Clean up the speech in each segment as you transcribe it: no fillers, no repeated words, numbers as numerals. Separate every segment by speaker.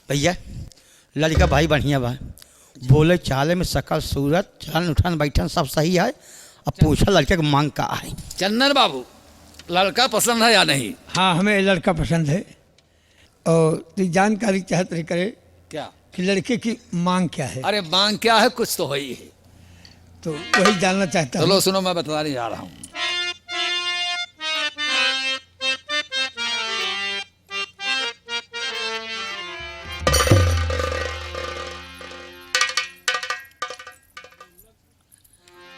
Speaker 1: भैया लड़का भाई बढ़िया बा, बोले चाले में शकल सूरत चलन उठन बैठन सब सही है। अब पूछा लड़के की मांग का है।
Speaker 2: चंदन बाबू, लड़का पसंद है या नहीं?
Speaker 3: हाँ, हमें लड़का पसंद है और तो जानकारी चाहत रही करे
Speaker 2: क्या
Speaker 3: कि लड़के की मांग क्या है,
Speaker 2: अरे मांग क्या है, कुछ तो ही है।
Speaker 3: तो वही जानना चाहता हूँ।
Speaker 2: चलो सुनो, मैं बताने जा रहा हूँ।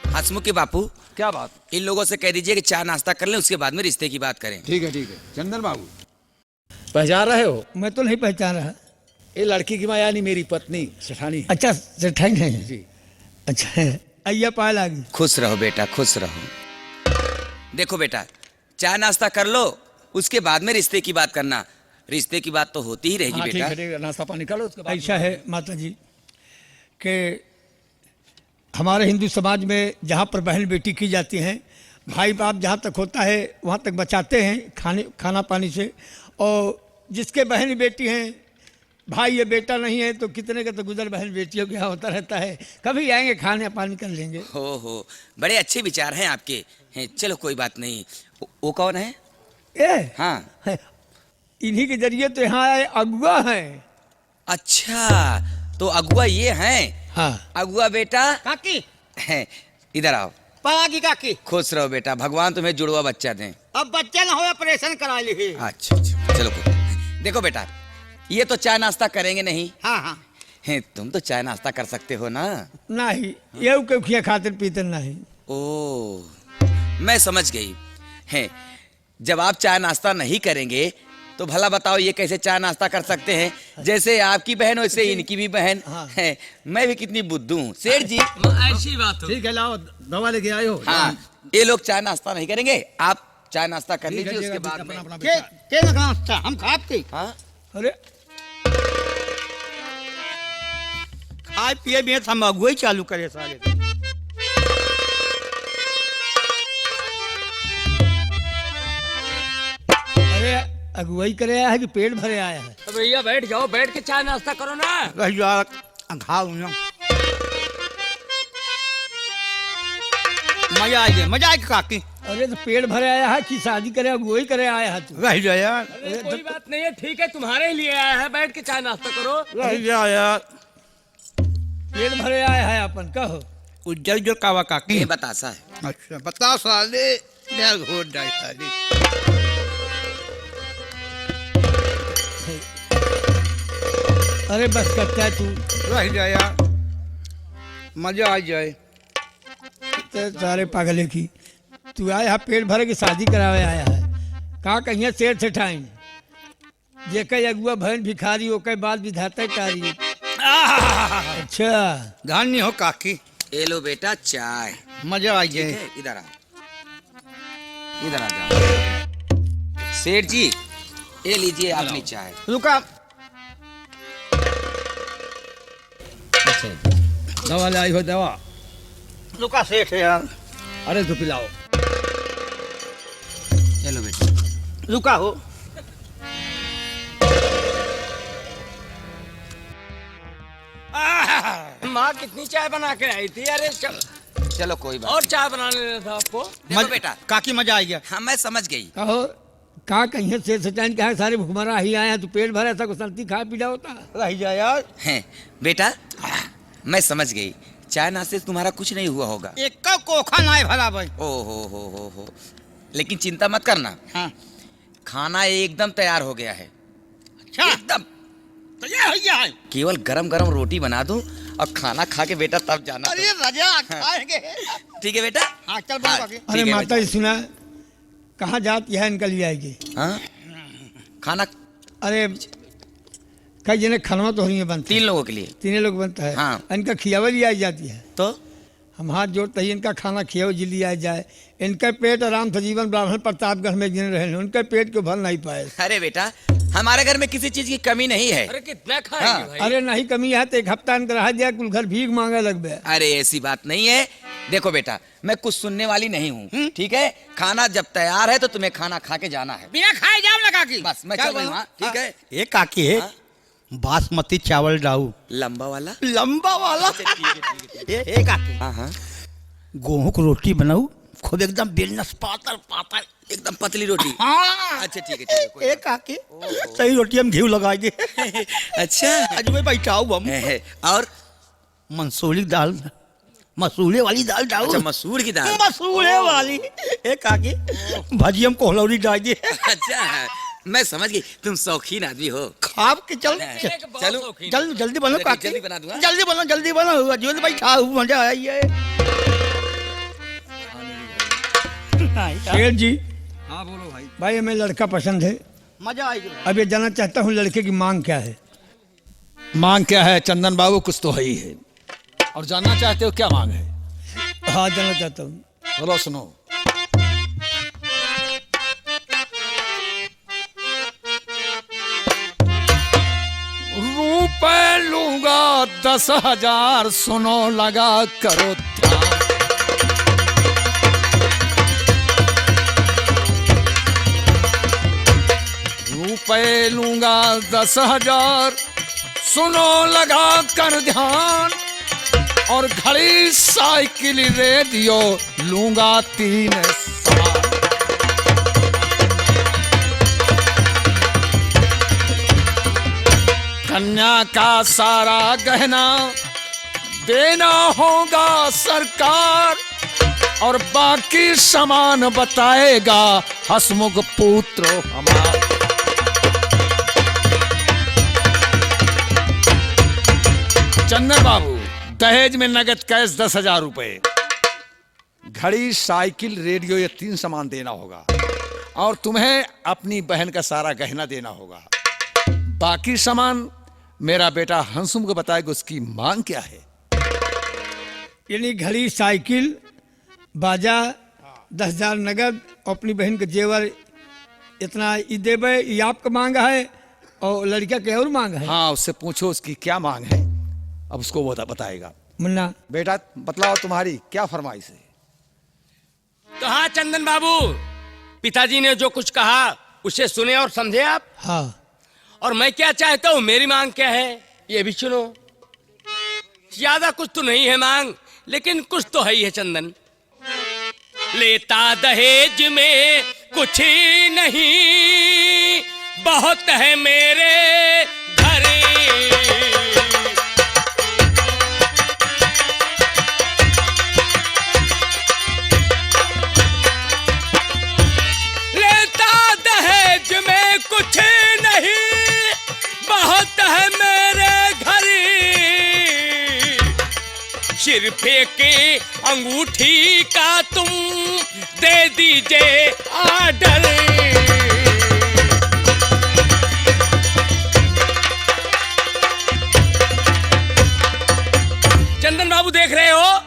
Speaker 4: हसमुख के बापू,
Speaker 2: क्या बात?
Speaker 4: इन लोगों से कह दीजिए कि चाय नाश्ता कर लें, उसके बाद में रिश्ते की बात करें।
Speaker 2: ठीक है ठीक है। चंदन बाबू, पहचान रहे हो?
Speaker 3: मैं तो नहीं पहचान रहा।
Speaker 2: ये लड़की की माँ यानी मेरी पत्नी सेठानी है।
Speaker 3: अच्छा, सेठाई नहीं है?
Speaker 2: जी।
Speaker 3: अच्छा, अय्या पाए लागी।
Speaker 4: खुश रहो बेटा, खुश रहो। देखो बेटा, चाय नाश्ता कर लो, उसके बाद में रिश्ते की बात करना। रिश्ते की बात तो होती ही रहेगी
Speaker 2: हाँ, ठीक
Speaker 4: बेटा।
Speaker 2: है ठीक है, नाश्ता पानी कर लो उसके बाद।
Speaker 3: ऐसा है माता जी कि हमारे हिंदू समाज में जहाँ पर बहन बेटी की जाती हैं, भाई बाप जहाँ तक होता है वहाँ तक बचाते हैं खाना पानी से। और जिसके बहन बेटी हैं, भाई ये बेटा नहीं है, तो कितने का तो गुजर बहन बेटियों के यहाँ होता रहता है। कभी आएंगे, खाने पानी कर लेंगे।
Speaker 4: हो बड़े अच्छे विचार हैं आपके हैं। चलो कोई बात नहीं। वो कौन है?
Speaker 3: ए
Speaker 4: हाँ,
Speaker 3: इन्हीं के जरिए तो यहाँ आए अगुआ हैं।
Speaker 4: अच्छा तो अगुआ ये हैं?
Speaker 3: हाँ।
Speaker 4: अगुआ बेटा
Speaker 1: काकी
Speaker 4: हैं, इधर आओ।
Speaker 1: पागी काकी,
Speaker 4: खुश रहो बेटा, भगवान तुम्हें जुड़वा बच्चा दें।
Speaker 1: अब बच्चा ना हो, ऑपरेशन करा ली।
Speaker 4: अच्छा अच्छा, चलो कोई। देखो बेटा, ये तो चाय नाश्ता करेंगे नहीं।
Speaker 1: हाँ हाँ,
Speaker 4: हैं, तुम तो चाय नाश्ता कर सकते हो ना?
Speaker 3: नहीं, ये क्यों खातिर पीते नहीं।
Speaker 4: ओ, मैं समझ गई। हैं, जब आप चाय नाश्ता नहीं करेंगे तो भला बताओ ये कैसे चाय नाश्ता कर सकते हैं? जैसे आपकी बहन वैसे इनकी भी बहन है। मैं भी कितनी बुद्धू हूँ सेठ जी।
Speaker 2: ऐसी बात हो। ठीक है, लाओ दवा लेके आए हो।
Speaker 4: हाँ, ये लोग चाय नाश्ता नहीं करेंगे, आप चाय नाश्ता कर लीजिए, उसके बाद में।
Speaker 1: के नाश्ता हम खाते।
Speaker 4: हाँ,
Speaker 3: अरे
Speaker 1: खाए पिए में हम अगुआ ही चालू करे सारे।
Speaker 3: अरे अगुवाई करे आया है कि पेट भरे आया है?
Speaker 2: भैया बैठ जाओ, बैठ के चाय नाश्ता करो ना।
Speaker 1: मजा आएगा, मजा आएगा काकी।
Speaker 3: अरे तो पेट भरे आया है कि शादी करे अगुवाई करे आया है तू?
Speaker 1: रह जा यार,
Speaker 2: अरे कोई बात नहीं है, ठीक है, तुम्हारे लिए आया है, बैठ के चाय नाश्ता करो।
Speaker 1: रह जा यार।
Speaker 3: पेट भरे आया है अपन, कहो।
Speaker 1: उज्जल जो कावा काकी।
Speaker 4: ये बतासा है।
Speaker 1: अच्छा बता साले, मैं घोट जाए साले।
Speaker 3: अरे बस करता है तू,
Speaker 1: रह जा यार, मजा आ जाए।
Speaker 3: तो सारे पागले की तू आया है पेट भरे की शादी करावे आया है। कहाँ कहीं शेर सेठाइन जे कई अगुआ बहन भिखारी ओके बाद विधाता टारी। अच्छा,
Speaker 1: धन्य हो काकी,
Speaker 4: ये लो बेटा चाय।
Speaker 1: मजा आ
Speaker 4: ठीक
Speaker 1: जाए।
Speaker 4: है, इधर आओ, इधर आ जाओ। सेठ जी, ये लीजिए अपनी चाय।
Speaker 1: रुका,
Speaker 2: दवा ले आई हो, दवा।
Speaker 1: रुका सेठ यार।
Speaker 2: अरे तो पिलाओ।
Speaker 4: चलो बेटा,
Speaker 1: रुका हो।
Speaker 2: माँ कितनी चाय बना के आई थी? अरे
Speaker 4: चलो कोई बात
Speaker 2: और चाय बनाने देना था आपको।
Speaker 4: देखो बेटा,
Speaker 1: काकी मजा आ गया।
Speaker 4: हाँ मैं समझ गई।
Speaker 3: कहो कहाँ कहीं शेर सेठाइन कहा सारे भुखमरा ही आया है, तू पेट भरा था कुछ संती खा पी होता।
Speaker 1: रह जा यार।
Speaker 4: हैं बेटा, मैं समझ गई, चाय नाश्ते से तुम्हारा कुछ नहीं हुआ होगा।
Speaker 1: एक का कोखा ना है भला भाई।
Speaker 4: ओ हो, लेकिन चिंता मत करना।
Speaker 1: हाँ,
Speaker 4: खाना एकदम तैयार हो गया है,
Speaker 1: अच्छा
Speaker 4: एकदम।
Speaker 1: तो ये भैया है।
Speaker 4: केवल गरम गरम रोटी बना दूं और खाना खा के बेटा तब जाना।
Speaker 1: अरे रजा खाएंगे।
Speaker 4: ठीक है बेटा।
Speaker 1: हाँ चल बोल काकी।
Speaker 3: अरे
Speaker 4: ठीक है,
Speaker 3: माता जी सुना, कहाँ जात यह इनका लिए आएगी?
Speaker 4: हाँ, खाना
Speaker 3: अरे कई जने खनवा तो नहीं बनता,
Speaker 4: 3 लोगों के लिए।
Speaker 3: तीनों लोग बनता है।
Speaker 4: हाँ।
Speaker 3: इनका खियावा ली आई जाती है,
Speaker 4: तो
Speaker 3: हम हाथ जोड़ते ही इनका खाना खियाव जी लिया जाए। इनका पेट आराम से जीवन ब्राह्मण प्रतापगढ़ में जिन रहे, उनके पेट को भर नहीं पाए।
Speaker 4: अरे बेटा, हमारे घर में किसी चीज की कमी नहीं है।
Speaker 2: अरे कितना खाएंगे
Speaker 4: हाँ।
Speaker 2: भाई?
Speaker 3: अरे नहीं कमी है तो एक हफ्ता इनका रहा दिया, कुल घर भीख मांगे लगबे।
Speaker 4: अरे ऐसी बात नहीं है। देखो बेटा, मैं कुछ सुनने वाली नहीं हूँ, ठीक है? खाना जब तैयार है तो तुम्हें खाना खा के जाना है।
Speaker 1: बिना खाए जाओ ना काकी।
Speaker 4: बस मैं चल रही हूँ। हाँ, ठीक है।
Speaker 1: ये काकी है,
Speaker 4: हाँ?
Speaker 1: बासमती चावल डाऊ।
Speaker 4: लंबा वाला।
Speaker 1: लंबा वाला। ए काकी,
Speaker 4: हाँ हाँ,
Speaker 1: गेहूं की रोटी बनाऊ, खूब एकदम बिरनस पातर पातर।
Speaker 4: एकदम पतली रोटी।
Speaker 1: हाँ।
Speaker 4: अच्छा ठीक है ठीक है, कोई
Speaker 1: ए काकी, सही रोटी हम घी लगाएंगे।
Speaker 4: अच्छा।
Speaker 1: आज मैं बैठाऊ हम।
Speaker 4: और
Speaker 1: मंसूरी दाल, मसूरे वाली दाल डाऊ।
Speaker 4: अच्छा, मसूर की दाल।
Speaker 1: मसूरे वाली। ए काकी, भाजी हम कोहलौरी डाल दिए।
Speaker 4: अच्छा, मैं समझ गई, तुम शौकीन आदमी हो।
Speaker 1: खाप के चल।
Speaker 4: चलो
Speaker 1: जल्दी जल्दी बनो काकी।
Speaker 4: जल्दी बना दूंगा।
Speaker 1: जल्दी बनो जो बैठा हूँ, मजा आई है।
Speaker 3: शेर जी,
Speaker 2: हाँ बोलो भाई।
Speaker 3: भाई हमें लड़का पसंद है।
Speaker 1: मजा आएगी।
Speaker 3: अब ये जानना चाहता हूँ लड़के की मांग क्या है।
Speaker 5: मांग क्या है चंदन बाबू? कुछ तो है ही है। और जानना चाहते हो क्या मांग है?
Speaker 3: हाँ जानना चाहता हूँ।
Speaker 5: बोलो, सुनो। रुपए लूंगा 10,000, सुनो लगा करो ध्यान। रुपए लूंगा 10,000, सुनो लगा कर ध्यान। और घड़ी, साइकिल, रेडियो लूंगा 3 साल। कन्या का सारा गहना देना होगा सरकार। और बाकी सामान बताएगा हसमुख पुत्र हमारा। चंदन बाबू, दहेज में नगद कैश 10,000 रुपए, घड़ी, साइकिल, रेडियो, ये 3 सामान देना होगा। और तुम्हें अपनी बहन का सारा गहना देना होगा। बाकी सामान मेरा बेटा हंसुम को बताएगा उसकी मांग क्या है।
Speaker 3: यानी घड़ी, साइकिल, बाजा, 10,000 नगद, और अपनी बहन के जेवर, इतना ही देवे। ये आपका मांग है और लड़का के और मांग है।
Speaker 5: हाँ, उससे पूछो उसकी क्या मांग है, अब उसको वो बताएगा।
Speaker 3: मुन्ना,
Speaker 5: बेटा बतलाओ तुम्हारी क्या फरमाइश है।
Speaker 2: तो हाँ चंदन बाबू, पिताजी ने जो कुछ कहा उसे सुने और समझे आप।
Speaker 3: हाँ।
Speaker 2: और मैं क्या चाहता हूँ, मेरी मांग क्या है ये भी सुनो। ज्यादा कुछ तो नहीं है मांग, लेकिन कुछ तो है ही है चंदन। लेता दहेज में कुछ ही नहीं, बहुत है मेरे घर। लेता दहेज में कुछ नहीं, बहुत है मेरे घर। सिर्फ एक अंगूठी का तुम दे दीजिए ऑर्डर। चंदन बाबू देख रहे हो,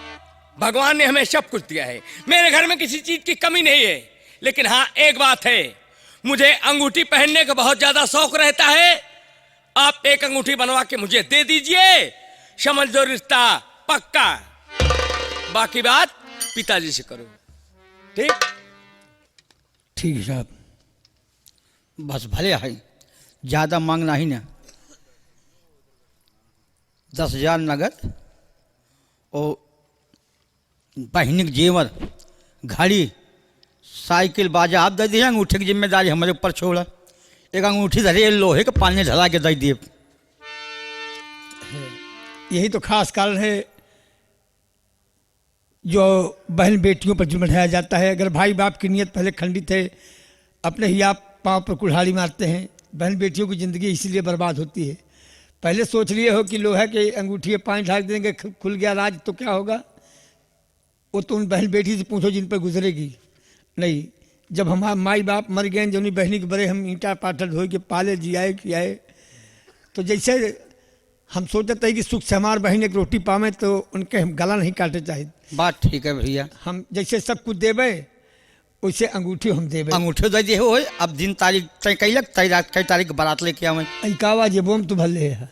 Speaker 2: भगवान ने हमें सब कुछ दिया है, मेरे घर में किसी चीज की कमी नहीं है। लेकिन हाँ एक बात है, मुझे अंगूठी पहनने का बहुत ज्यादा शौक रहता है। आप एक अंगूठी बनवा के मुझे दे दीजिए, समझ लो रिश्ता पक्का। बाकी बात पिताजी से करो, ठीक?
Speaker 3: ठीक है साहब।
Speaker 1: बस भले है, ज्यादा मांगना ही ना। 10,000 नगद और बहनी के जेवर, घड़ी, साइकिल, बाजा आप दे दिए। अंगूठी की जिम्मेदारी हमारे ऊपर छोड़ा। एक अंगूठी धरे लोहे के पानी ढला के दे दिए।
Speaker 3: यही तो खास कारण है जो बहन बेटियों पर जुल्म ढाया जाता है। अगर भाई बाप की नीयत पहले खंडित है, अपने ही आप पाँव पर कुल्हाड़ी मारते हैं। बहन बेटियों की ज़िंदगी इसीलिए बर्बाद होती है। पहले सोच लिए हो कि लोहा के अंगूठी पानी ढाल देंगे, खुल गया राज, तो क्या होगा? वो तो उन बहन बेटी से पूछो जिन पर गुजरेगी। नहीं, जब हमारे माई बाप मर गए, जब उन्हीं बहनी के बड़े हम ईंटा पाथर धोए के पाले, जियाए, खियाए, तो जैसे हम सोचते हैं कि सुख से हमारे बहन एक रोटी पावे, तो उनके हम गला नहीं काटे चाहिए।
Speaker 1: बात ठीक है भैया।
Speaker 3: हम जैसे सब कुछ देवे, वैसे अंगूठी हम देवे।
Speaker 1: अंगूठे दे दिए हो, अब दिन तारीख तय कैलक, कई तारीख बारात लेके आवे।
Speaker 3: अकावा जेबोम तो भले है।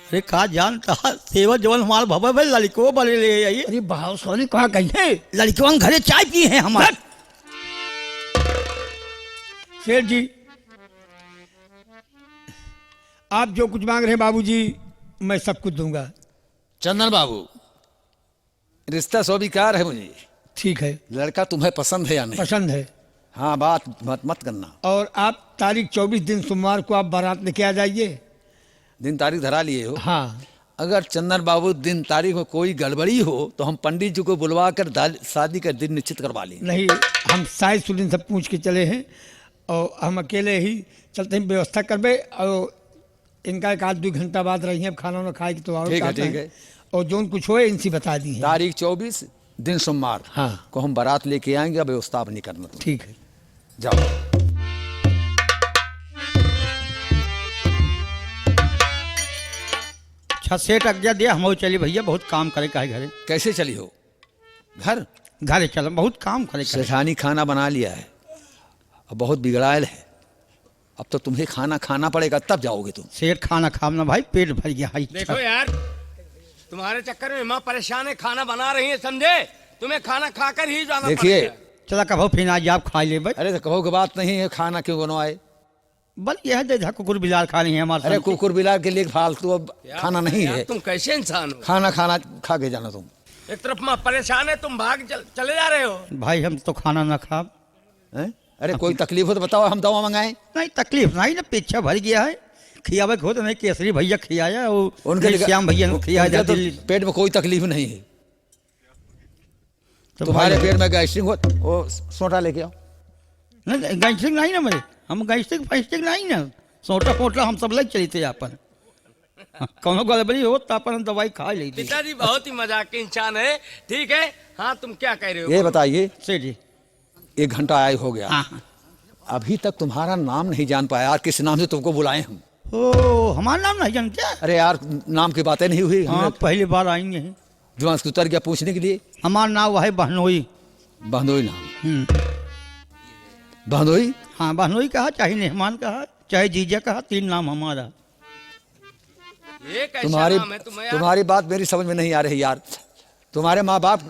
Speaker 1: अरे कहा जानता सेवा जवन हमारे भवे भाई लड़को बले ले आई।
Speaker 3: अरे भाव सोनी कहा कहिए,
Speaker 1: लड़कियों घरे चाय पी है हमारे।
Speaker 3: शेर जी, आप जो कुछ मांग रहे हैं बाबूजी मैं सब कुछ दूंगा।
Speaker 5: चंदन बाबू, रिश्ता स्वीकार है मुझे।
Speaker 3: ठीक है,
Speaker 5: लड़का तुम्हें पसंद है या नहीं?
Speaker 3: पसंद है।
Speaker 5: हाँ, बात मत करना।
Speaker 3: और आप तारीख 24 दिन सोमवार को आप बारात लेके आ जाइए।
Speaker 5: दिन तारीख धरा लिए हो?
Speaker 3: हाँ।
Speaker 5: अगर चंदन बाबू दिन तारीख में कोई गड़बड़ी हो तो हम पंडित जी को बुलवा कर शादी का दिन निश्चित करवा लेंगे।
Speaker 3: नहीं, हम साइज सुदिन सब पूछ के चले हैं और हम अकेले ही चलते हैं, व्यवस्था करबे। और इनका एक आध 2 घंटा बाद रही है खाना वाना खाए तो और
Speaker 5: ठीक है,
Speaker 3: कहते
Speaker 5: ठीक
Speaker 3: हैं।
Speaker 5: है।
Speaker 3: और जो कुछ होए इनसे बता दी है।
Speaker 5: तारीख 24 दिन सोमवार
Speaker 3: हाँ।
Speaker 5: को हम बारात लेके आएंगे। अब व्यवस्था आप नहीं करना तुम।
Speaker 3: ठीक है।
Speaker 5: जाओ।
Speaker 1: अच्छा सेठ आज्ञा दे, हम चली भैया, बहुत काम करे का है घरे।
Speaker 5: कैसे चली हो? घर
Speaker 1: घरे चलो, बहुत काम करे का है।
Speaker 5: सेठानी खाना बना लिया है, अब बहुत बिगड़ायल है। अब तो तुम्हें खाना खाना पड़ेगा तब जाओगे तुम।
Speaker 1: सेठ खाना खाना भाई, पेट भर गया है।
Speaker 2: देखो यार, तुम्हारे चक्कर में माँ परेशान है, खाना बना रही है, समझे? तुम्हें खाना खाकर ही जाना
Speaker 5: देखिए,
Speaker 2: पड़ेगा।
Speaker 1: चला कहो फिर आज आप खा ले भाई।
Speaker 5: अरे तो कहो कि बात नहीं है, खाना क्यों बनवाए?
Speaker 1: बल यह दे कुकुर बिलार खा रही है हमारे
Speaker 5: अरे
Speaker 1: साथ।
Speaker 5: कुकुर बिलार के लिए फालतू अब खाना नहीं
Speaker 2: यार,
Speaker 5: है।
Speaker 2: तुम कैसे इंसान हो?
Speaker 5: खाना खा के जाना तुम।
Speaker 2: एक तरफ माँ परेशान है, तुम चले जा रहे हो।
Speaker 1: भाई हम तो खाना ना खा।
Speaker 5: हैं? अरे कोई तकलीफ हो तो बताओ, हम दवा मंगाएं।
Speaker 1: नहीं तकलीफ नहीं ना, पीछा भर गया है। खियावे हो तो नहीं, केसरी भैया खियाया और
Speaker 5: उनके
Speaker 1: श्याम भैया ने खियाया
Speaker 5: उनके तो
Speaker 1: दिल्ली।
Speaker 5: पेट में कोई तकलीफ नहीं है।
Speaker 1: तो
Speaker 5: तुम्हारे
Speaker 1: भाई-
Speaker 5: पेट में गैस्ट्रिक हो, वो सोटा लेके आओ।
Speaker 1: नहीं गैस्ट्रिक नहीं ना मेरे, हम गैस्ट्रिक फैस्ट्रिक नहीं ना, सोटा फोटा हम सब लग चली थे अपन। कौनो गड़बड़ी हो तो अपन दवाई खा ली थी।
Speaker 2: पिताजी बहुत ही मजाक के इंसान है। ठीक है, हाँ तुम क्या कह रहे हो?
Speaker 5: ये बताइए,
Speaker 1: सेठ जी।
Speaker 5: 1 घंटा आए हो गया,
Speaker 1: हाँ।
Speaker 5: अभी तक तुम्हारा नाम नहीं जान पाया। किस नाम से तुमको बुलाए हम?
Speaker 1: ओ हमारा नाम नहीं जानते?
Speaker 5: अरे यार, नाम की बातें नहीं हुई।
Speaker 1: हाँ पहली बार आएंगे हैं।
Speaker 5: दिमाग से उतर गया पूछने के लिए।
Speaker 1: हमारा नाम है बहनोई।
Speaker 5: बहनोई नाम?
Speaker 1: हम्म।
Speaker 5: बहनोई?
Speaker 1: हाँ बहनोई कहा, चाहे मेहमान कहा, चाहे जीजा कहा, 3 नाम हमारा।
Speaker 2: ये कैसा
Speaker 5: तुम्हारी
Speaker 2: नाम है तुम्हें यार?
Speaker 5: तुम्हारी बात मेरी समझ में नहीं आ रही यार। तुम्हारे माँ बाप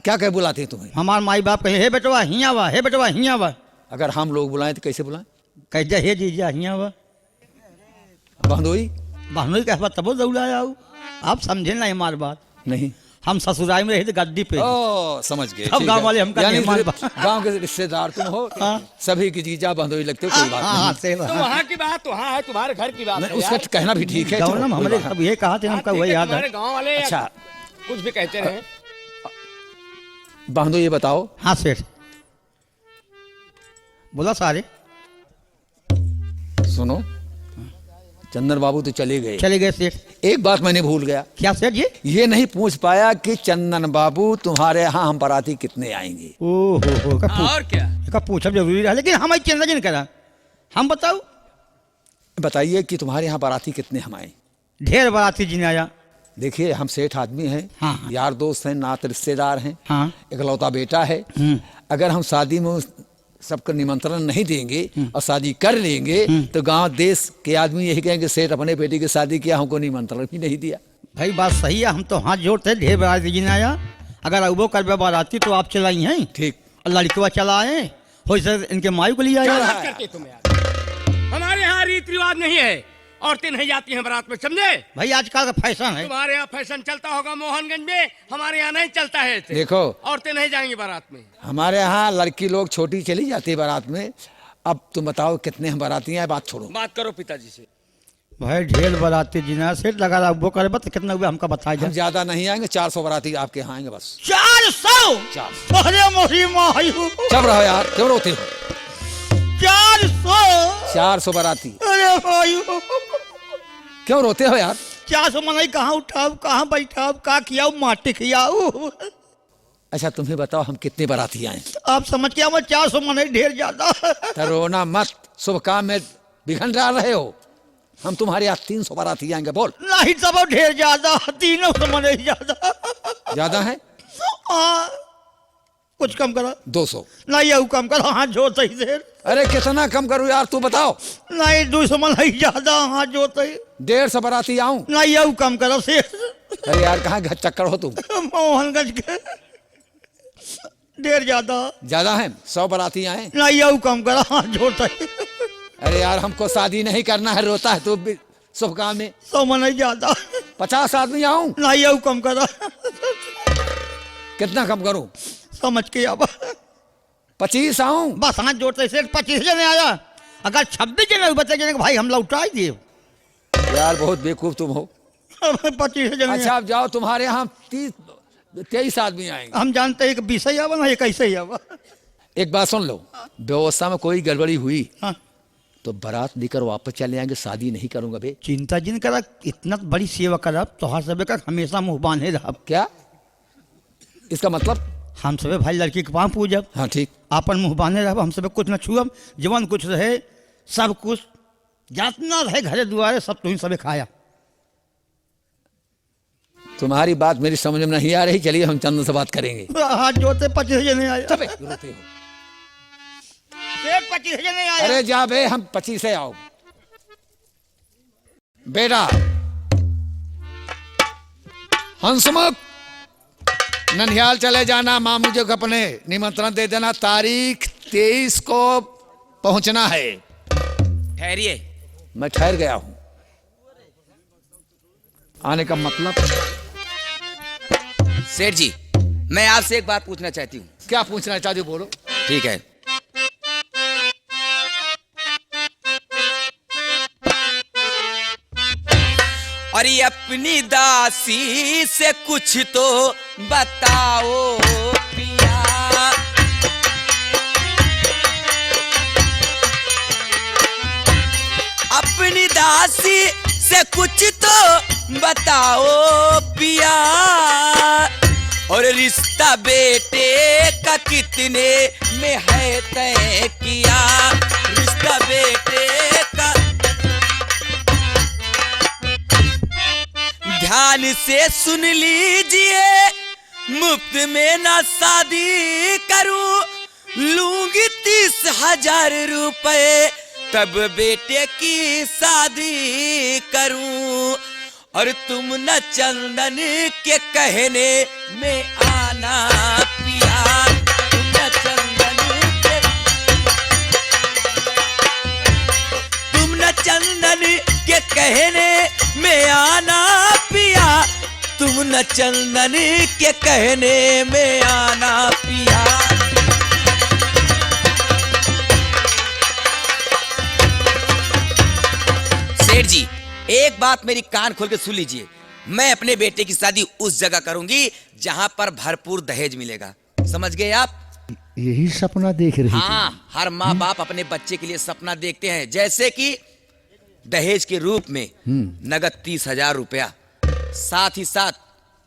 Speaker 5: क्या कह बुलाते हैं तुम्हें?
Speaker 1: हमार माई बाप कहे हे बेटवा हियाँ वा, हे बेटवा हियाँ वा।
Speaker 5: अगर हम लोग बुलाएं तो कैसे बुलाएं?
Speaker 1: कह जा हे जीजा हियाँ वा।
Speaker 5: बहनोई?
Speaker 1: बहनोई कहवा तबो दौड़ाया आओ। आप समझे ना हमारी बात।
Speaker 5: नहीं।
Speaker 1: हम ससुराल में रहे थे गद्दी पे।
Speaker 5: ओ समझ गए।
Speaker 1: सब
Speaker 5: ठीक
Speaker 1: गांव
Speaker 5: है।
Speaker 1: वाले हमका
Speaker 5: यानी
Speaker 1: मेहमान
Speaker 5: गांव के रिश्तेदार तुम हो।
Speaker 1: हाँ।
Speaker 5: सभी की जीजा बहनोई लगते हो, कोई बात
Speaker 1: हाँ
Speaker 5: नहीं।
Speaker 1: से
Speaker 2: तो वहाँ की बात वहाँ है, तुम्हारे घर की बात
Speaker 5: नहीं,
Speaker 2: है
Speaker 5: उसका
Speaker 2: यार।
Speaker 5: कहना भी ठीक है। चलो,
Speaker 1: गौनम
Speaker 5: कोई
Speaker 1: हमरे
Speaker 5: बात
Speaker 1: सब ये कहा थे,
Speaker 2: हाँ,
Speaker 1: हमका
Speaker 2: ठीक
Speaker 1: वही
Speaker 2: है,
Speaker 1: याद
Speaker 2: तुम्हारे
Speaker 1: है।
Speaker 2: गाँव वाले
Speaker 5: अच्छा।
Speaker 2: कुछ भी कहते रहे।
Speaker 5: नहीं। बहनोई ये बताओ,
Speaker 1: हाँ सेठ बोला सारे।
Speaker 5: सुनो, चंदन बाबू तो चले गए।
Speaker 1: चले गए सेठ।
Speaker 5: एक बात मैंने भूल गया,
Speaker 1: क्या सेठ जी?
Speaker 5: ये नहीं पूछ पाया कि चंदन बाबू तुम्हारे यहाँ हम बाराती कितने आएंगे?
Speaker 1: ओहो
Speaker 2: और क्या?
Speaker 1: का पूछब जरूरी रहा, लेकिन हमारी चिंता नहीं करा। हम बताओ।
Speaker 5: बताइए कि तुम्हारे यहाँ बाराती कितने हम आए?
Speaker 1: ढेर बाराती जी ने आया।
Speaker 5: देखिए, हम सेठ आदमी हैं,
Speaker 1: हाँ।
Speaker 5: यार दोस्त हैं, नात रिश्तेदार हैं,
Speaker 1: हाँ।
Speaker 5: इकलौता बेटा है। अगर हम शादी में सबको निमंत्रण नहीं देंगे और शादी कर लेंगे तो गांव देश के आदमी यही कहेंगे सेठ अपने बेटी की शादी किया, हमको निमंत्रण भी नहीं दिया।
Speaker 1: भाई बात सही है, हम तो हाथ जोड़ते, ढेर बाराती जी ने आया। अगर अबो कर बाराती तो आप चलाई हैं,
Speaker 5: ठीक।
Speaker 1: और लड़कवा चला आए हो सर, इनके माई को लिया
Speaker 2: क्या
Speaker 1: आया।
Speaker 2: बात करते तुम यार? हमारे यहाँ रीति रिवाज नहीं है, औरतें नहीं जाती हैं बारात में, समझे?
Speaker 1: भाई आजकल का फैशन है।
Speaker 2: तुम्हारे यहाँ फैशन चलता होगा मोहनगंज में, हमारे यहाँ नहीं चलता है ऐसे।
Speaker 5: देखो,
Speaker 2: औरतें नहीं जाएंगी बारात में।
Speaker 5: हमारे यहाँ लड़की लोग छोटी चली जाती है बारात में। अब तुम बताओ कितने हम बाराती हैं, बात छोड़ो।
Speaker 2: बात करो पिताजी से।
Speaker 1: भाई ढेर बाराती जी ने सेठ लगा रहा, वो करे बस कितना हुआ हमका बताया
Speaker 5: हम
Speaker 1: जाए।
Speaker 5: ज्यादा नहीं आएंगे, 400 बाराती आपके यहाँ आएंगे बस।
Speaker 1: 400?
Speaker 5: 400।
Speaker 1: अरे मोरी मायू,
Speaker 5: चुप रहो यार, क्यों रोते हो?
Speaker 1: 400?
Speaker 5: 400 बाराती।
Speaker 1: अरे मायू,
Speaker 5: क्यों रोते हो यार?
Speaker 1: 400 मनाई कहाँ उठाओ, कहाँ बैठाओ, का खियाओ, माटी खियाओ।
Speaker 5: अच्छा तुम्हें बताओ हम कितने बाराती आए?
Speaker 1: आप समझ के मैं 400 मनाई ढेर ज्यादा।
Speaker 5: तो रोना मत, शुभ काम में विघन डाल रहे हो। हम तुम्हारे यहाँ 300 बाराती आएंगे। बोल।
Speaker 1: नहीं सब ढेर ज्यादा, 300 मनाई ज्यादा।
Speaker 5: ज्यादा है?
Speaker 1: हाँ, कुछ कम करो।
Speaker 5: 200।
Speaker 1: नहीं यू कम करो, हाथ जोड़ सही से।
Speaker 5: अरे कितना कम करूँ यार, तू बताओ।
Speaker 1: नहीं 200 मनाई ज्यादा, हाथ जोड़ सही।
Speaker 5: 150 बाराती आऊं?
Speaker 1: नहीं यू कम करो से।
Speaker 5: अरे यार कहाँ घर चक्कर हो तुम?
Speaker 1: मोहनगंज के ढेर ज्यादा।
Speaker 5: ज्यादा है? 100 बाराती आए?
Speaker 1: नहीं यू कम करो, हाथ जोड़ सही।
Speaker 5: अरे यार हमको शादी नहीं करना है, रोता है तू शुभ काम में?
Speaker 3: 100 में नहीं जाता।
Speaker 5: 50 आदमी आऊं?
Speaker 3: नहीं आऊ, कम करा।
Speaker 5: कितना कम करूं?
Speaker 3: समझ के अब
Speaker 5: 25 आऊं?
Speaker 1: बस हाथ जोड़ते से 25 जने आया, अगर 26 जने बचे जने भाई हम लौटा दिए।
Speaker 5: यार बहुत बेवकूफ तुम हो।
Speaker 3: 25 जने।
Speaker 5: अच्छा अब जाओ, तुम्हारे यहाँ 23 आदमी आएंगे।
Speaker 3: हम जानते हैं कि 20 ही आवा ना, ये कैसे ही आवा।
Speaker 5: एक बात सुन लो, व्यवस्था में कोई गड़बड़ी हुई
Speaker 3: हाँ।
Speaker 5: तो बारात लेकर वापस चले आएंगे, शादी नहीं करूंगा बे।
Speaker 1: चिंता जिन करा, इतना बड़ी सेवा करब तो हर सबे का हमेशा मुंह बांधे रहब।
Speaker 5: क्या इसका मतलब?
Speaker 1: हम सबे भाई लड़की के पाँव पूजब,
Speaker 5: हाँ ठीक।
Speaker 1: आपन मुंह बांधे रहब, हम सबे कुछ न छुअब, जीवन कुछ रहे सब कुछ जितना रहे घरे दुआरे सब तुम सबे खाया।
Speaker 5: तुम्हारी बात मेरी समझ में नहीं आ रही, चलिए हम चंद से बात करेंगे।
Speaker 3: हाथ जोड़ते 25 जने आया।
Speaker 5: चुप है, रोते हो।
Speaker 1: 25 जने आया।
Speaker 5: अरे जा बे, हम 25 से आओ। बेटा हंसमुख, ननिहाल चले जाना, मामू जी को अपने निमंत्रण दे देना, तारीख 23 को पहुंचना है।
Speaker 4: ठहरिए,
Speaker 5: मैं ठहर गया हूं। आने का मतलब?
Speaker 4: सेठ जी, मैं आपसे एक बात पूछना चाहती हूँ।
Speaker 5: क्या पूछना चाहते हो, बोलो।
Speaker 4: ठीक है। और ये अपनी दासी से कुछ तो बताओ पिया, अपनी दासी से कुछ तो बताओ पिया, और रिश्ता बेटे का कितने में है तय किया, रिश्ता बेटे का ध्यान से सुन लीजिए, मुफ्त में ना शादी करूं, लूंगी 30,000 रुपए, तब बेटे की शादी करूं, और तुम न चंदन के कहने में आना पिया, तुम न चंदन के कहने में आना पिया, तुम न चंदन के कहने में आना पिया। सेठ जी, एक बात मेरी कान खोल के सुन लीजिए, मैं अपने बेटे की शादी उस जगह करूंगी जहां पर भरपूर दहेज मिलेगा, समझ गए आप?
Speaker 5: यही सपना देख रही
Speaker 4: हाँ, हर माँ बाप अपने बच्चे के लिए सपना देखते हैं, जैसे कि दहेज के रूप में नगद 30,000 रुपया, साथ ही साथ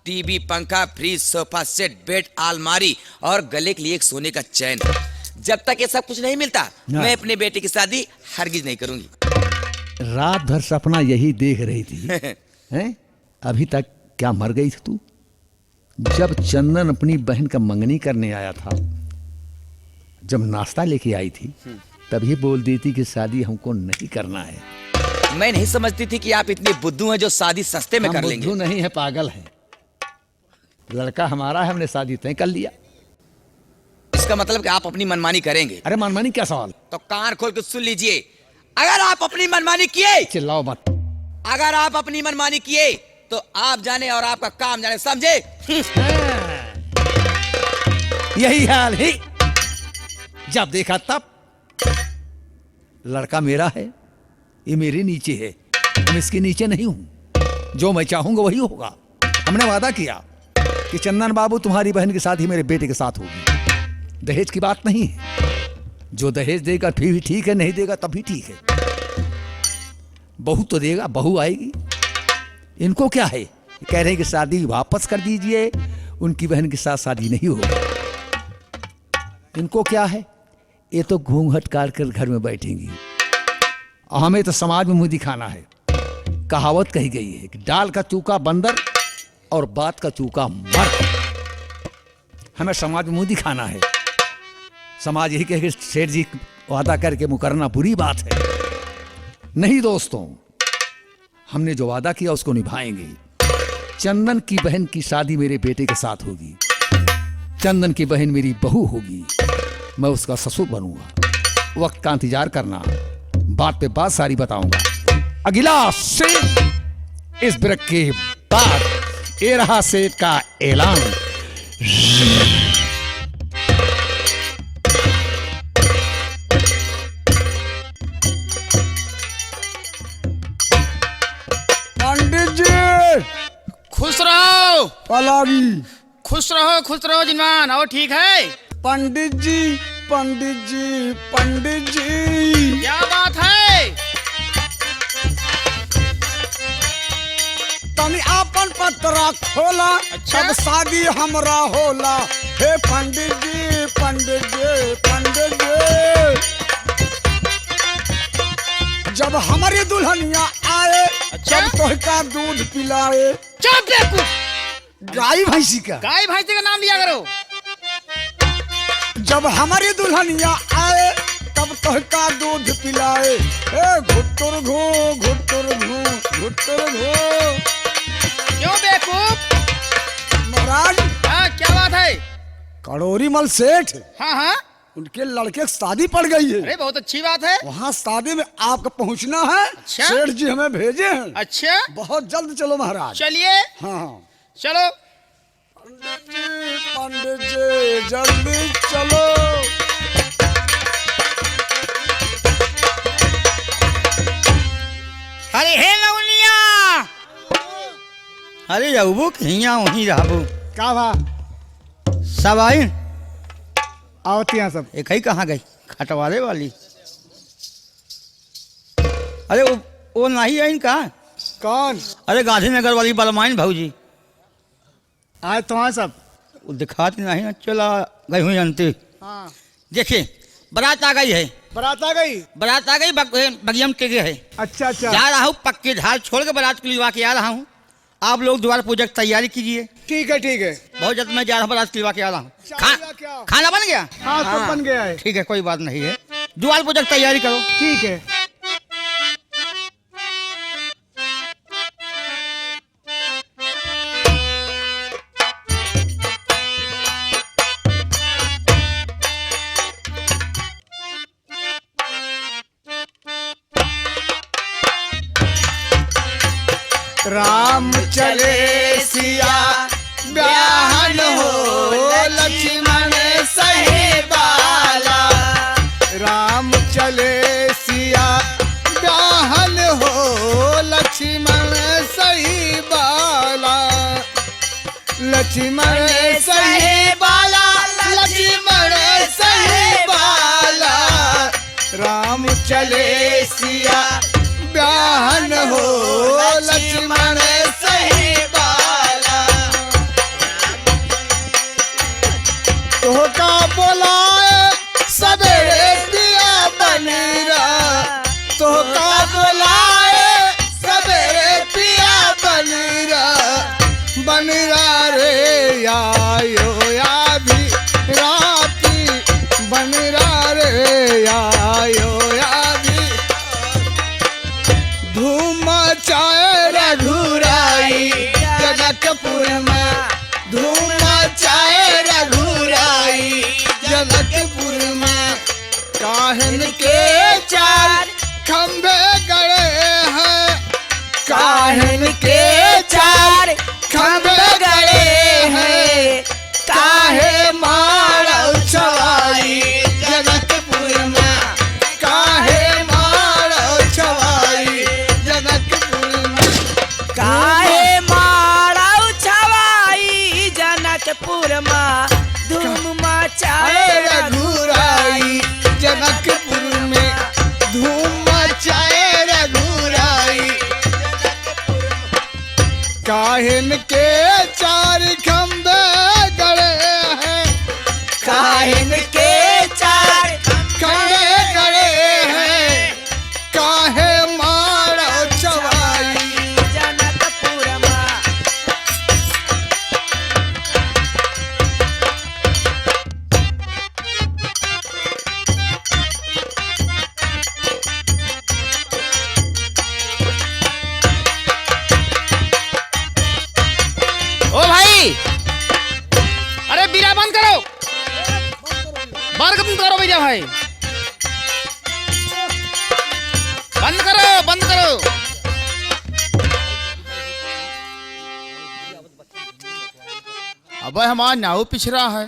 Speaker 4: टीवी, पंखा, फ्रिज, सोफा सेट, बेड, अलमारी और गले के लिए एक सोने का चैन। जब तक ये सब कुछ नहीं मिलता, मैं अपने बेटे की शादी हरगिज नहीं करूंगी।
Speaker 5: रात भर सपना यही देख रही थी हैं? अभी तक क्या मर गई थी तू? जब चंदन अपनी बहन का मंगनी करने आया था, जब नाश्ता लेके आई थी, तभी बोल देती कि शादी हमको नहीं करना है।
Speaker 4: मैं नहीं समझती थी कि आप इतने बुद्धू हैं जो शादी सस्ते में कर लेंगे।
Speaker 5: बुद्धू नहीं है, पागल है। लड़का हमारा है, हमने शादी तय कर लिया।
Speaker 4: इसका मतलब कि आप अपनी मनमानी करेंगे।
Speaker 5: अरे मनमानी क्या सवाल?
Speaker 4: तो कान खोल के सुन लीजिए, अगर आप अपनी मनमानी किए,
Speaker 5: चिल्लाओ मत।
Speaker 4: अगर आप अपनी मनमानी किए तो आप जाने और आपका काम जाने, समझे?
Speaker 5: यही हाल है, जब देखा तब। लड़का मेरा है, ये मेरे नीचे है, मैं इसके नीचे नहीं हूं। जो मैं चाहूंगा वही होगा। हमने वादा किया कि चंदन बाबू तुम्हारी बहन के साथ ही मेरे बेटे के साथ होगी। दहेज की बात नहीं है, जो दहेज देगा फिर भी ठीक है, नहीं देगा तब भी ठीक है। बहू तो देगा, बहू आएगी। इनको क्या है, कह रहे हैं कि शादी वापस कर दीजिए, उनकी बहन के साथ शादी नहीं होगी। इनको क्या है, ये तो घूंघट काट कर घर में बैठेंगी। हमें तो समाज में मुंह दिखाना है। कहावत कही गई है कि डाल का चूका बंदर और बात का चूका मर्द। हमें समाज में मुंह दिखाना है। समाज यही कहे कि सेठ जी वादा करके मुकरना बुरी बात है। नहीं दोस्तों, हमने जो वादा किया उसको निभाएंगे। चंदन की बहन की शादी मेरे बेटे के साथ होगी। चंदन की बहन मेरी बहू होगी, मैं उसका ससुर बनूंगा। वक्त का इंतजार करना, बात पे बात सारी बताऊंगा। अगला सेट इस ब्रेक के बाद ये रहा सेट का ऐलान।
Speaker 3: पंडित जी
Speaker 6: खुश रहो
Speaker 3: पलागी।
Speaker 6: खुश रहो जिनमान। और ठीक है?
Speaker 3: पंडित जी पंडित जी पंडित जी,
Speaker 6: क्या बात है?
Speaker 3: तनी आपन पत्रा खोला।
Speaker 6: अच्छा।
Speaker 3: तब शादी हमरा होला। हे पंडित जी पंडित जी पंडित जी, जब हमारी दुल्हनिया आए
Speaker 6: अच्छा।
Speaker 3: तब तोहका दूध पिलाए।
Speaker 6: चुप बेवकूफ!
Speaker 3: गाय भैंसी का।
Speaker 6: गाय भैंसी का नाम लिया करो।
Speaker 3: जब हमारी दुल्हनिया आए तब तोहका दूध पिलाए। ए घुटुर घू घुटुर घू घुटुर घू।
Speaker 6: क्यों बेवकूफ?
Speaker 3: महाराज
Speaker 6: हाँ, क्या बात है?
Speaker 3: कड़ोरी मल सेठ,
Speaker 6: हाँ हाँ,
Speaker 3: उनके लड़के की शादी पड़ गई है।
Speaker 6: अरे बहुत अच्छी बात है।
Speaker 3: वहाँ शादी में आपका पहुँचना है।
Speaker 6: अच्छा।
Speaker 3: सेठ जी हमें भेजे हैं।
Speaker 6: अच्छा,
Speaker 3: बहुत जल्द चलो महाराज।
Speaker 6: चलिए
Speaker 3: हाँ
Speaker 6: चलो।
Speaker 3: पंडित जी जल्दी चलो।
Speaker 1: अरे हे लवनिया, अरे जाऊबू हिया वहीं रहबू।
Speaker 3: का भा
Speaker 1: सब आई
Speaker 3: आवती हैं सब।
Speaker 1: एक ही कहाँ गई खटवाले वाली? अरे वो नहीं आई कहाँ?
Speaker 3: कौन
Speaker 1: अरे गांधीनगर वाली बलमाइन भाऊजी।
Speaker 3: आए तो हाँ सब।
Speaker 1: वो दिखाती नहीं ना, चला गई हुई अंते।
Speaker 3: हाँ
Speaker 1: देखिए बारात आ गई है।
Speaker 3: बारात आ गई।
Speaker 1: बारात आ गई, बगियम के है।
Speaker 3: अच्छा अच्छा
Speaker 1: जा रहा हूँ पक्के धार छोड़ के बारात को लिवा के आ रहा हूँ। आप लोग द्वार पूजा की तैयारी कीजिए।
Speaker 3: ठीक है ठीक है।
Speaker 1: बहुत जल्द मैं जा रहा हूँ बारात लिवा के आ रहा हूँ।
Speaker 3: चाहिए क्या?
Speaker 1: खाना बन गया?
Speaker 3: हाँ सब बन गया है।
Speaker 1: ठीक है, कोई बात नहीं है। द्वार पूजा की तैयारी करो।
Speaker 3: ठीक है। राम चले सिया ब्याहन हो लक्ष्मण सहे बाला। राम चले सिया ब्याहन हो लक्ष्मण सही बाला। लक्ष्मण सहे बाला लक्ष्मण सहे बाला। राम चले सिया ब्याहन हो लक्ष्मण सही बाला। तोहका बोलाए सवेरे पिया बनेरा। तोहका बोलाए सवेरे पिया बनेरा। बनेरा रे आयो आधी राती। बनेरा रे आयो आधी। धूम मचाए रघुराई जनकपुर में। धूम मचाए रघुराई जनकपुर में। काहन के चार खंभे गड़े हैं। काहन के चार खंभे गड़े हैं। काहे मारो छवाई जनकपुर में। काहे मारो छवाई जनकपुर में।
Speaker 7: काहे माराऊ छवाई जनकपुर मा। धूम मचाए
Speaker 3: रघुराई जनकपुर में। धूम मचाए रघुराई। काहिन के चार खंभे गड़े हैं।
Speaker 7: काहिन के चार
Speaker 3: खंभे गड़े हैं। काहे मारो छवाई
Speaker 7: जनकपुर मा।
Speaker 6: ओ भाई, अरे बीरा बंद करो। बंद करो बीरा भाई, बंद करो बंद करो। अब हमारा नाव पिछड़ा है।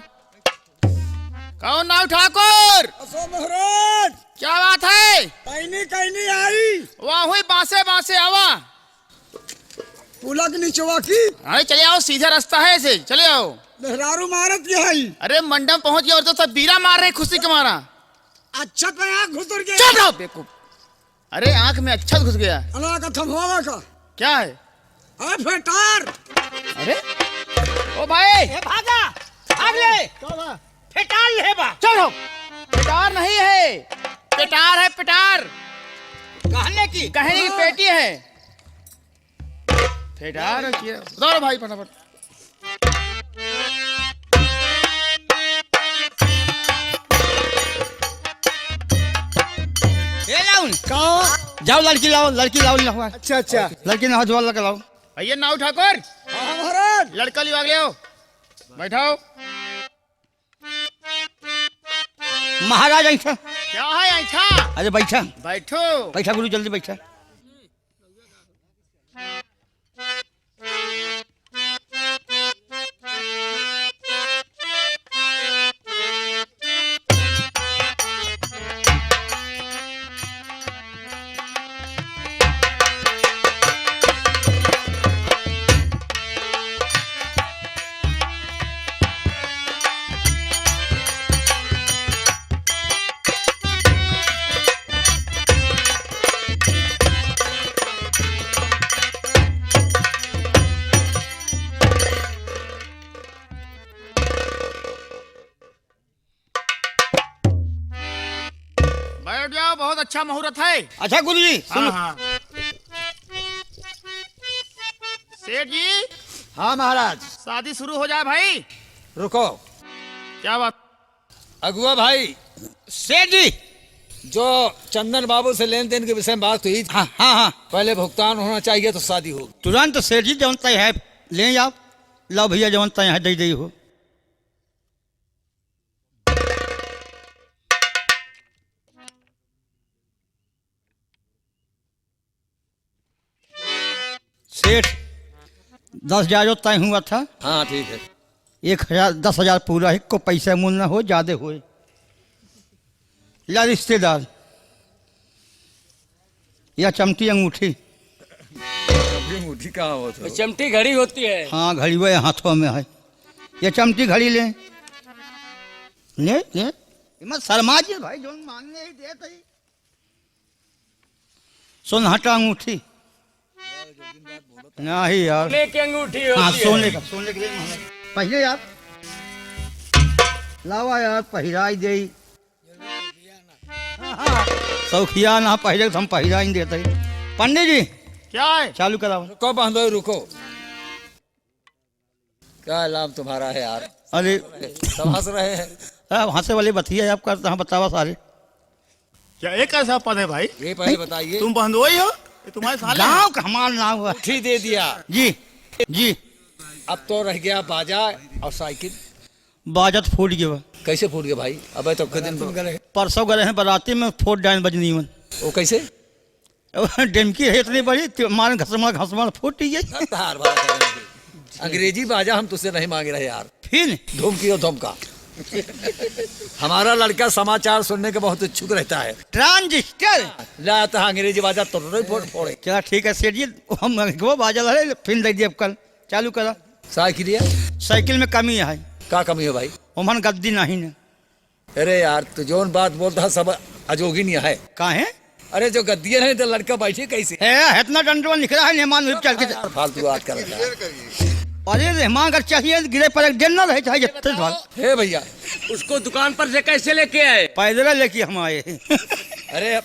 Speaker 6: कौन नाव ठाकुर?
Speaker 3: महाराज
Speaker 6: क्या बात है?
Speaker 3: कहीं आई
Speaker 6: वहाँ हुई बांसे बांसे आवा।
Speaker 3: पुला के नीचवा की
Speaker 6: अरे चले आओ, सीधा रास्ता है ऐसे, चले आओ।
Speaker 3: लहरारू मारत की है।
Speaker 6: अरे मंडप पहुंच गया और तो सब बीरा मार रहे खुशी के मारा।
Speaker 3: अच्छा तो यहाँ घुसर गया।
Speaker 6: चल रहा बेवकूफ। अरे आंख में अच्छा घुस गया।
Speaker 3: अल्लाह का थमवा का
Speaker 6: क्या है?
Speaker 3: अरे फेटार।
Speaker 6: अरे ओ भाई
Speaker 1: भागा भाग ले, फेटाल ले बा।
Speaker 6: चलो। पिटार नहीं है, पिटार है पिटार।
Speaker 1: कहने की
Speaker 6: कहने की पेटी है। पिटार है क्या? दौड़ो भाई फटाफट।
Speaker 1: जाओ लड़की लाओ, लड़की लाओ।
Speaker 3: अच्छा
Speaker 1: लड़की ना हजवा लगा लाओ।
Speaker 6: भैया नाव ठाकुर,
Speaker 3: महाराज
Speaker 6: लड़का लिवा ले आओ। बैठाओ।
Speaker 1: महाराज ऐसा
Speaker 6: क्या है ऐठा?
Speaker 1: अरे बैठा
Speaker 6: बैठो।
Speaker 1: बैठा गुरु, जल्दी बैठा।
Speaker 6: बैठ जाओ, बहुत अच्छा मुहूर्त है।
Speaker 1: अच्छा गुरु जी सुनो।
Speaker 6: हाँ। सेठ जी,
Speaker 5: हाँ महाराज।
Speaker 6: शादी शुरू हो जाए भाई।
Speaker 5: रुको
Speaker 6: क्या बात?
Speaker 5: अगुआ भाई,
Speaker 1: सेठ जी।
Speaker 5: जो चंदन बाबू से लेन देन के विषय में बात हुई,
Speaker 1: हाँ हाँ हाँ,
Speaker 5: पहले भुगतान होना चाहिए तो शादी होगी।
Speaker 1: तुरंत सेठ जी जवन तय है ले जाओ। लो भैया जवन तय है दे दी हो। सेठ 10,000 तय हुआ था।
Speaker 5: हाँ ठीक है।
Speaker 1: 1,000 10,000 पूरा है को पैसा मूल ना हो ज्यादा हो। या रिश्तेदार या चमटी अंगूठी।
Speaker 5: अंगूठी कहाँ हो तो?
Speaker 2: चमटी घड़ी होती है।
Speaker 1: हाँ घड़ी वो हाथों में है। ये चमटी घड़ी ले ले मत शर्मा जी भाई, जो मांगने ही देते ही। सोनहटा अंगूठी नहीं यार।
Speaker 2: सोने की अंगूठी होती
Speaker 1: हाँ
Speaker 2: है।
Speaker 1: सोने के लिए पहले यार लावा यार पहिराई दे। सौखिया ना पहले हम पहिराई देते। पंडित जी
Speaker 6: क्या है?
Speaker 1: चालू कराओ।
Speaker 5: रुको बंदो रुको। क्या नाम तुम्हारा है यार?
Speaker 1: अरे
Speaker 5: सब हंस रहे हैं।
Speaker 1: हंसे वाले बतिया आप करते हैं, बतावा सारे।
Speaker 6: क्या एक ऐसा पद है भाई?
Speaker 5: ये पहले बताइए।
Speaker 6: तुम बंदोई हो? ये तुम्हारे साले हैं?
Speaker 1: गाँव का हमारा नाम हुआ।
Speaker 5: अंगूठी दे दिया
Speaker 1: जी जी।
Speaker 5: अब तो रह गया बाजा और साइकिल।
Speaker 1: बाजत फूट गया।
Speaker 5: कैसे फूट गया भाई? अब तो के दिन
Speaker 1: परसों गए हैं बाराती में, फोट डाइन बजनी में।
Speaker 5: वो कैसे?
Speaker 1: डेमकी है इतनी बड़ी, मारे घसमा फूट गई।
Speaker 5: तार बात है। अंग्रेजी बाजा हम तुझसे नहीं मांग रहे यार।
Speaker 1: फिर
Speaker 5: धूमकी और धमका। हमारा लड़का समाचार सुनने के बहुत इच्छुक रहता है।
Speaker 1: ट्रांजिस्टर
Speaker 5: लाता अंग्रेजी बाजा तो फोड़े।
Speaker 1: चला ठीक है सेठ जी, हम वो बाजा लड़े फिर दे दिए। अब कल चालू करा।
Speaker 5: साइकिल
Speaker 1: साइकिल में कमी है।
Speaker 5: क्या कमी है भाई?
Speaker 1: ओमन गद्दी नहीं ने।
Speaker 5: अरे यार तू जोन बात बोलता सब अजोगिनी है।
Speaker 1: कहाँ है?
Speaker 5: अरे जो गद्दियां है तो लड़का बैठे कैसे?
Speaker 1: है इतना डंडवा निकल रहा है मेहमान चल के।
Speaker 5: फालतू बात कर रहा है।
Speaker 1: अरे मेहमान अगर चाहिए गिरे पर एक दिन ना रहे चाहे जितने साल।
Speaker 5: हे भैया,
Speaker 2: उसको दुकान पर से कैसे लेके आए?
Speaker 1: पैदल लेके हम आए।
Speaker 5: अरे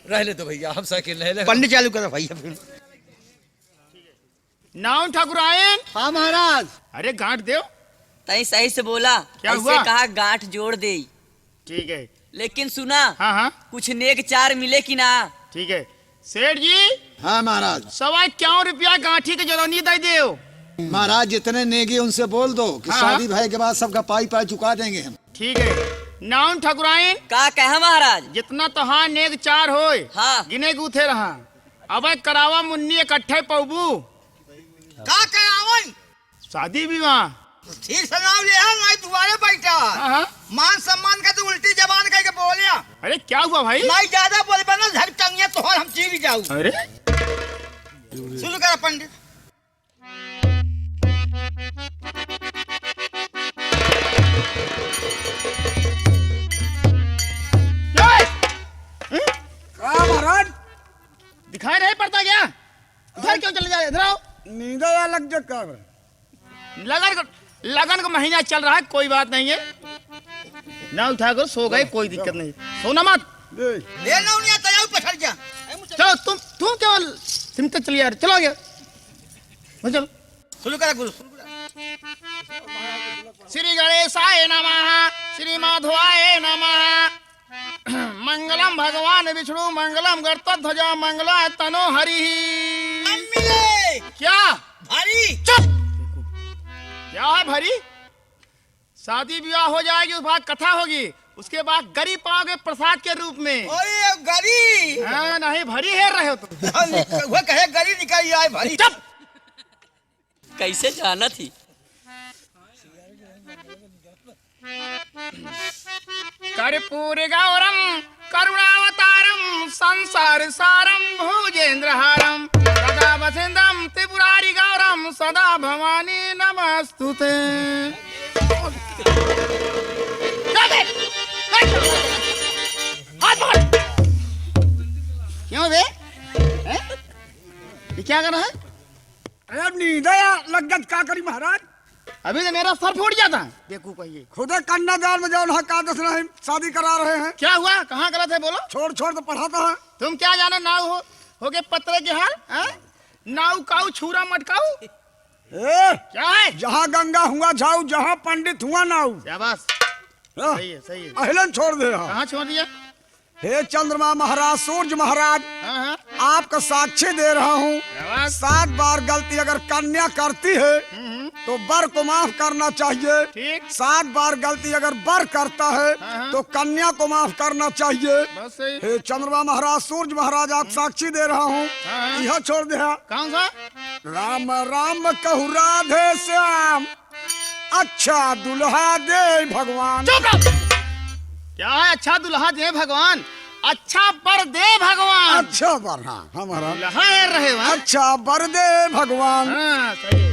Speaker 5: रह ले तो भैया, हम साइकिल ले ले।
Speaker 1: पंडित चालू करा भैया फिर।
Speaker 6: नाम ठाकुरायन।
Speaker 1: हाँ महाराज।
Speaker 6: अरे गांठ दो।
Speaker 7: तई सही से बोला।
Speaker 6: क्या
Speaker 7: ऐसे
Speaker 6: हुआ?
Speaker 7: कहा गांठ जोड़ दे।
Speaker 6: ठीक है।
Speaker 7: लेकिन सुना,
Speaker 6: हाँ हाँ
Speaker 7: कुछ नेक चार मिले कि ना?
Speaker 6: ठीक है। सेठ जी,
Speaker 3: हाँ महाराज।
Speaker 6: 125 रुपया गांठी के जरौनी दे दो।
Speaker 3: महाराज जितने नेगी उनसे बोल दो कि
Speaker 6: हाँ।
Speaker 3: शादी भाई के बाद सबका पाई पाई चुका देंगे हम।
Speaker 6: ठीक है। नाम ठाकुरायन।
Speaker 7: का कहा महाराज?
Speaker 6: जितना तो हाँ नेक चार होए,
Speaker 7: हाँ।
Speaker 6: गिने गुथे रहा। अब करावा मुन्नी इकट्ठे पौबू।
Speaker 1: का करावन?
Speaker 6: शादी विवाह।
Speaker 1: ठीक से नाम ले आ, नहीं दुआरे बैठा।
Speaker 6: हाँ हाँ।
Speaker 1: मान सम्मान का तो उल्टी जबान कह के बोलिया।
Speaker 6: अरे क्या हुआ भाई?
Speaker 1: नहीं ज्यादा बोल बना झक टंगिया तो हम चीर जाऊ।
Speaker 6: अरे
Speaker 1: शुरू करा पंडित।
Speaker 3: महाराज
Speaker 6: दिखाई नहीं पड़ता क्या? इधर क्यों चले जा रहे? इधर आओ।
Speaker 3: नींद आया लग जा कर।
Speaker 6: लगन का महीना चल रहा है, कोई बात नहीं है ना, उठा कर सो गए, कोई दिक्कत नहीं, सोना मत।
Speaker 1: ले ना उनिया तजाऊ पछड़ जा।
Speaker 6: चलो तुम केवल सिमटे चलिए यार, चलो आगे चलो।
Speaker 1: शुरू करा गुरु।
Speaker 6: श्री गणेशाय नमः, श्री माधवाय नमः। मंगलम भगवान विष्णु, मंगलम गरुड़ध्वजा, मंगला तनो हरि।
Speaker 1: मिले
Speaker 6: क्या
Speaker 1: भारी।
Speaker 6: चुप। क्या है भरी? शादी विवाह हो जाएगी, उसके बाद कथा होगी, उसके बाद गरी पाओगे प्रसाद के रूप में।
Speaker 1: ओए गरी।
Speaker 6: हाँ, नहीं भरी हेर रहे हो तुम।
Speaker 1: वो कहे गरी निकाल आए भारी।
Speaker 6: चुप।
Speaker 7: कैसे जाना थी?
Speaker 6: कर्पूर गौरम करुणावतारम संसार सारम भुजेंद्रहारम सदा वसंतम त्रिपुरारी गौरम सदा भवानी नमस्तुते। क्यों बे? ये क्या कर रहा है?
Speaker 3: अरे नींद आया लग जा का करी महाराज।
Speaker 6: अभी तो मेरा सर फूट जाता है बेवकूफ है ये।
Speaker 3: खुदे कन्यादान में जाओ का दस नहीं शादी करा रहे हैं।
Speaker 6: क्या हुआ? कहाँ गलत है बोलो?
Speaker 3: छोड़ छोड़ तो पढ़ाता है।
Speaker 6: तुम क्या जाने नाव हो गए पत्रे के हाल? नाव काऊ छूरा मटकाऊ क्या है?
Speaker 3: जहाँ गंगा हुआ जाऊ, जहाँ पंडित हुआ नाऊ।
Speaker 6: शाबाश, सही है सही है।
Speaker 3: अहलन छोड़ दे।
Speaker 6: कहाँ छोड़ दिया?
Speaker 3: हे चंद्रमा महाराज, सूर्य महाराज,
Speaker 6: हाँ,
Speaker 3: आपका साक्ष्य दे रहा हूँ।
Speaker 6: शाबाश।
Speaker 3: 7 बार गलती अगर कन्या करती है तो वर को माफ करना चाहिए।
Speaker 6: ठीक।
Speaker 3: 7 बार गलती अगर वर करता है
Speaker 6: हाँ।
Speaker 3: तो कन्या को माफ करना चाहिए।
Speaker 6: बस सही।
Speaker 3: हे चंद्रमा महाराज, सूर्य महाराज, आप साक्षी दे रहा हूँ।
Speaker 6: हाँ।
Speaker 3: यह छोड़ दे।
Speaker 6: कौन सा?
Speaker 3: राम राम कहू राधे श्याम, अच्छा दुल्हा दे भगवान।
Speaker 6: चुप रहो। क्या है? अच्छा दुल्हा दे भगवान, अच्छा बर दे भगवान।
Speaker 3: अच्छा वर, हाँ हमारा
Speaker 6: दुल्हा हेर रहे हो?
Speaker 3: अच्छा वर दे भगवान।
Speaker 6: हाँ सही है।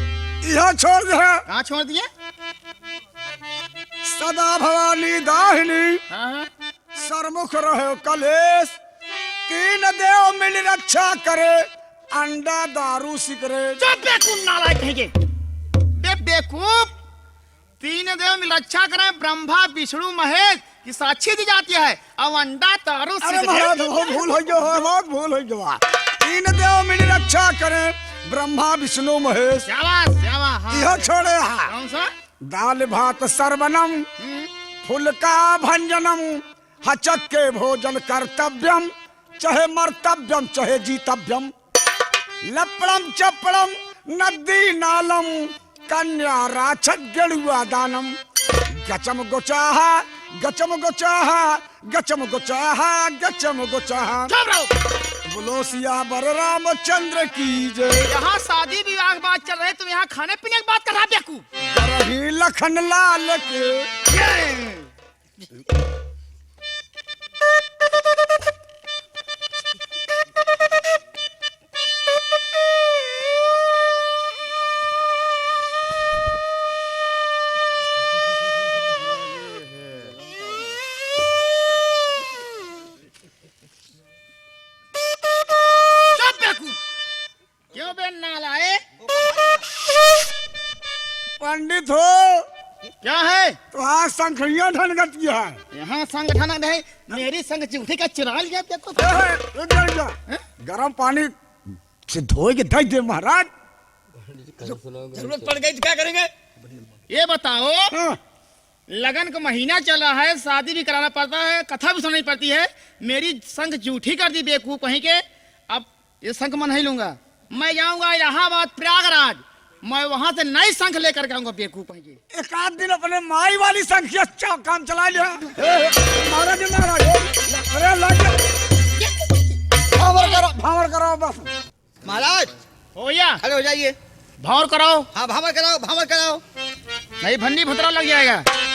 Speaker 3: यह छोड़ दे।
Speaker 6: कहाँ छोड़ दिए?
Speaker 3: सदा भवानी दाहिनी,
Speaker 6: हाँ,
Speaker 3: सरमुख रहे कलेश, 3 देव मिल रक्षा करे, अंडा दारू सिकरे।
Speaker 6: चुप बेवकूफ नालायक कहेंगे। बेवकूफ, 3 देव मिल रक्षा करें, ब्रह्मा विष्णु महेश की साक्षी दी जाती है। अब अंडा तारू
Speaker 3: अरे महाराज बहुत भूल हो गया, बहुत भूल हो गया। 3 देव मिल रक्षा करे, ब्रह्मा विष्णु महेश।
Speaker 6: शाबाश शाबाश। हाँ।
Speaker 3: यह छोड़े।
Speaker 6: कौन सा?
Speaker 3: दाल भात सर्वनम, फुल्का भंजनम, हचक के भोजन कर्तव्यम, चाहे मर्तव्यम चाहे जीतव्यम। लपड़म चपड़म नदी नालम, कन्या राक्षस गेड़ुआ दानम। गचम गोचाहा गचम गोचाहा, गचम गोचाहा गचम गोचाहा।
Speaker 6: चुप रहो।
Speaker 3: बोलो सियावर रामचंद्र की जय।
Speaker 6: यहाँ शादी विवाह की बात चल रही है, तुम यहाँ खाने पीने की बात कर रहा बेवकूफ।
Speaker 3: रही लखन लाल के।
Speaker 6: क्यों बे नालायक?
Speaker 3: पंडित हो
Speaker 6: क्या है?
Speaker 3: तो हाँ संखड़िया ढनगत किया है।
Speaker 6: यहाँ संगठन नहीं, मेरी संग चिट्ठी का चुरा लिया देखो।
Speaker 3: गरम पानी से धोए के दे दे महाराज।
Speaker 2: जरूरत पड़ गई तो क्या करेंगे?
Speaker 6: ये बताओ,
Speaker 3: हाँ।
Speaker 6: लगन का महीना चला है, शादी भी कराना पड़ता है, कथा भी सुननी पड़ती है, मेरी संग झूठी कर दी बेवकूफ कहीं के। अब ये संग मैं नहीं लूंगा, मैं जाऊंगा इलाहाबाद प्रयागराज, मैं वहां से नई संख लेकर के आऊंगा बेवकूफ कहीं के।
Speaker 3: एक आध दिन अपने माई वाली संख्या अच्छा काम चला लिया। महाराज महाराज, अरे भावर करो बस।
Speaker 1: महाराज
Speaker 6: हो या
Speaker 1: खड़े हो जाइए।
Speaker 6: भौर कराओ।
Speaker 1: हाँ भावर कराओ, भावर कराओ।
Speaker 6: नहीं भन्नी भतरा लग जाएगा।